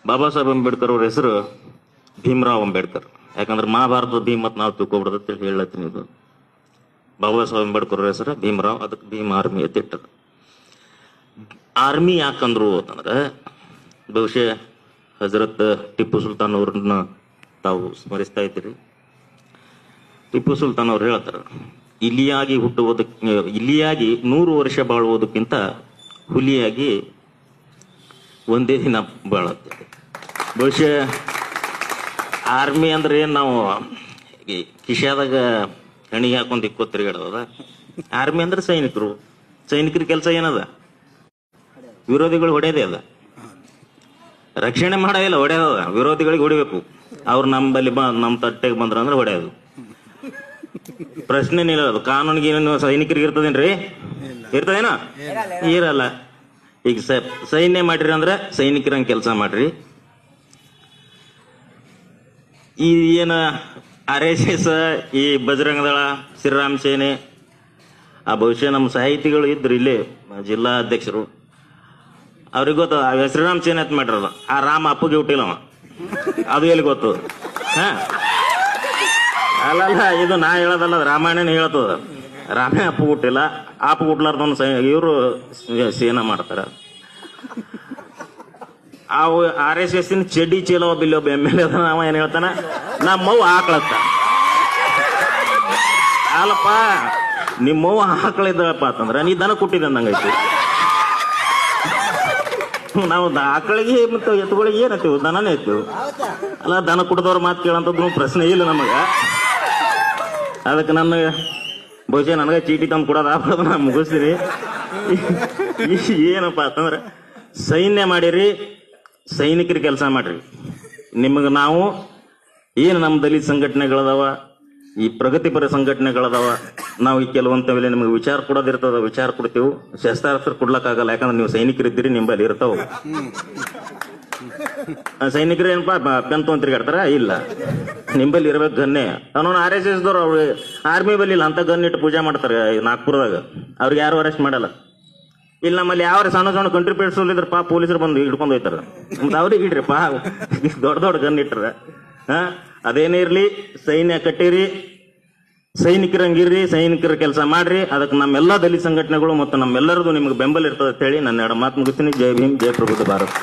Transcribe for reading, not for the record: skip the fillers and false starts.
ಬಾಬಾ ಸಾಹೇಬ್ ಅಂಬೇಡ್ಕರ್ ಅವ್ರ ಹೆಸರು ಭೀಮರಾವ್ ಅಂಬೇಡ್ಕರ್. ಯಾಕಂದ್ರೆ ಮಹಾಭಾರತದ ಭೀಮ್ ಮತ್ ನಾವು ತಿಳ್ಕೊಬಿಡದ ಅಂತೇಳಿ ಹೇಳತ್ತೀನಿ. ಇದು ಬಾಬಾ ಸಾಹೇಬ್ ಅಂಬೇಡ್ಕರ್ ಅವ್ರ ಹೆಸರು ಭೀಮರಾವ್, ಅದಕ್ಕೆ ಭೀಮ್ ಆರ್ಮಿ ಅಂತ ಇಟ್ಟದ. ಆರ್ಮಿ ಯಾಕಂದ್ರು ಅಂತಂದ್ರೆ ಬಹುಶಃ ಹಜರತ್ ಟಿಪ್ಪು ಸುಲ್ತಾನ್ ಅವ್ರನ್ನ ತಾವು ಸ್ಮರಿಸ್ತಾ ಇದ್ದೀರಿ. ಟಿಪ್ಪು ಸುಲ್ತಾನ್ ಅವ್ರು ಹೇಳ್ತಾರೆ, ಇಲಿಯಾಗಿ ಹುಟ್ಟುವುದಕ್ಕೆ, ಇಲಿಯಾಗಿ 100 ವರ್ಷ ಬಾಳುವುದಕ್ಕಿಂತ ಹುಲಿಯಾಗಿ ಒಂದೇ ದಿನ ಬಾಳುತ್ತೆ. ಬಹುಶಃ ಆರ್ಮಿ ಅಂದ್ರೆ ಏನ್ ನಾವು ಕಿಶಾದಾಗ ಹೆಣಿಗೆ ಹಾಕೊಂಡ್ ಇಕ್ಕೋ ತಿರುಗಾಡೋದ. ಆರ್ಮಿ ಅಂದ್ರೆ ಸೈನಿಕರು. ಸೈನಿಕರ ಕೆಲಸ ಏನದ? ವಿರೋಧಿಗಳು ಹೊಡೆಯದೇ ಅದ, ರಕ್ಷಣೆ ಮಾಡೋದಿಲ್ಲ, ಹೊಡೆಯೋದ. ವಿರೋಧಿಗಳಿಗೆ ಹೊಡಿಬೇಕು. ಅವ್ರು ನಮ್ಮಲ್ಲಿ ನಮ್ಮ ತಟ್ಟೆಗೆ ಬಂದ್ರ ಅಂದ್ರೆ ಹೊಡೆಯೋದು. ಪ್ರಶ್ನೆ ನಿಲ್ಲೋದು. ಕಾನೂನಿಗೆ ಏನು ಸೈನಿಕರಿಗೆ ಇರ್ತದೇನ್ರಿ? ಇರ್ತದೇನೋ? ಇರಲ್ಲ. ಈಗ ಸೈನ್ಯ ಮಾಡ್ರಿ ಅಂದ್ರೆ ಸೈನಿಕರಂಗೆ ಕೆಲಸ ಮಾಡ್ರಿ. ಈ ಏನ RSS, ಈ ಬಜರಂಗ ದಳ, ಶ್ರೀರಾಮ್ ಸೇನೆ, ಆ ಬಹುಶಃ ನಮ್ಮ ಸಾಹಿತಿಗಳು ಇದ್ರು ಇಲ್ಲಿ ಜಿಲ್ಲಾ ಅಧ್ಯಕ್ಷರು, ಅವ್ರಿಗೆ ಗೊತ್ತ ಶ್ರೀರಾಮ್ ಸೇನೆ ಅಂತ ಮಾಡಿರೋದು. ಆ ರಾಮ ಅಪ್ಪಗೆ ಹುಟ್ಟಿಲ್ಲವ, ಅದು ಎಲ್ಲಿ ಗೊತ್ತು? ಅಲ್ಲಲ್ಲ, ಇದು ನಾ ಹೇಳೋದಲ್ಲ, ರಾಮಾಯಣನೇ ಹೇಳ್ತದ. ರಾಮೇ ಅಪ್ಪ ಹುಟ್ಟಿಲ್ಲ, ಅಪ್ಪ ಹುಟ್ಲಾರ್ದವನು ಇವರು ಸೇನಾ ಮಾಡ್ತಾರ. ಅವು RSS ಚಡ್ಡಿ ಚೀಲ ಒಬ್ಬ ಒಬ್ಬ MLA ಅದ, ಅವ ಏನ್ ಹೇಳ್ತಾನ, ನಮ್ಮವ್ವ ಆಕಳತ್ತ. ಅಲ್ಲಪ್ಪ, ನಿಮ್ಮವ್ವ ಆಕಳಿದ್ದಪ್ಪ ಅಂತಂದ್ರ ನೀ ದನ ಕುಟ್ಟಿದ ಅಂದಂಗೈತಿ. ನಾವು ಆಕಳಿಗೆ ಮತ್ತು ಎತ್ತುಗಳಿಗೆ ಏನತ್ತೀವಿ? ದನನೇ ಐತಿವು. ಅಲ್ಲ, ದನ ಕುಟ್ಟದವ್ರ ಮಾತು ಕೇಳಂತದ್ದು ಪ್ರಶ್ನೆ ಇಲ್ಲ ನಮಗ. ಅದಕ್ಕೆ ನನ್ನ ಬಹುಶಃ ನನಗೆ ಚೀಟಿ ತಂದು ಕೊಡೋದು ಆಗ್ಬಾರ್ದು, ನಾ ಮುಗಿಸ್ತೀನಿ. ಏನಪ್ಪಾ ಅಂತಂದ್ರೆ, ಸೈನ್ಯ ಮಾಡಿರಿ, ಸೈನಿಕರ ಕೆಲಸ ಮಾಡ್ರಿ. ನಿಮಗೆ ನಾವು ಏನು ನಮ್ಮ ದಲಿತ ಸಂಘಟನೆಗಳದಾವ, ಈ ಪ್ರಗತಿಪರ ಸಂಘಟನೆಗಳದಾವ, ನಾವು ಈ ಕೆಲವೊಂದು ವೇಳೆ ನಿಮಗೆ ವಿಚಾರ ಕೊಡೋದಿರ್ತದ, ವಿಚಾರ ಕೊಡ್ತೀವಿ. ಶಸ್ತ್ರಾಸ್ತ್ರ ಕೊಡ್ಲಕ್ಕಾಗಲ್ಲ, ಯಾಕಂದ್ರೆ ನೀವು ಸೈನಿಕರಿದ್ದೀರಿ, ನಿಂಬಲ್ಲಿ ಇರ್ತಾವ. ಸೈನಿಕರು ಏನಪ್ಪಾ ಪೆನ್ ತೊಗೊಂಡ್ ತಿರ್ಗಾಡ್ತಾರ? ಇಲ್ಲ, ನಿಂಬಲ್ಲಿ ಇರ್ಬೇಕು ಗನ್ನೆ. ಅವನು RSS ದವ್ರು ಅವ್ರು ಆರ್ಮಿ ಬಲ್ಲಿ ಇಲ್ಲ ಅಂತ ಗನ್ ಇಟ್ಟು ಪೂಜೆ ಮಾಡ್ತಾರೆ ನಾಗ್ಪುರದಾಗ. ಅವ್ರಿಗೆ ಯಾರು ಅರೆಸ್ಟ್ ಮಾಡಲ್ಲ. ಇಲ್ಲಿ ನಮ್ಮಲ್ಲಿ ಯಾವ ಸಣ್ಣ ಸಣ್ಣ ಕಂಟ್ರಿ ಪೇಟ್ಸ್ ಇದ್ರಪ್ಪ, ಪೊಲೀಸರು ಬಂದು ಹಿಡ್ಕೊಂಡು ಹೋಯ್ತಾರ. ಅವ್ರಿಗೆ ಇಡ್ರಿಪ್ಪ, ದೊಡ್ಡ ದೊಡ್ಡ ಗನ್ ಇಟ್ರ. ಅದೇನೇ ಇರ್ಲಿ, ಸೈನ್ಯ ಕಟ್ಟಿರಿ, ಸೈನಿಕರಂಗಿರ್ರಿ, ಸೈನಿಕರ ಕೆಲಸ ಮಾಡ್ರಿ. ಅದಕ್ಕೆ ನಮ್ಮೆಲ್ಲಾ ದಲಿತ ಸಂಘಟನೆಗಳು ಮತ್ತು ನಮ್ಮೆಲ್ಲರದು ನಿಮ್ಗೆ ಬೆಂಬಲ ಇರ್ತದೆ ಅಂತ ಹೇಳಿ ನನ್ನ ಎರಡು ಮಾತು ಮುಗಿಸ್ತೀನಿ. ಜೈ ಭೀಮ್, ಜೈ ಪ್ರಬುದ್ಧ ಭಾರತ್.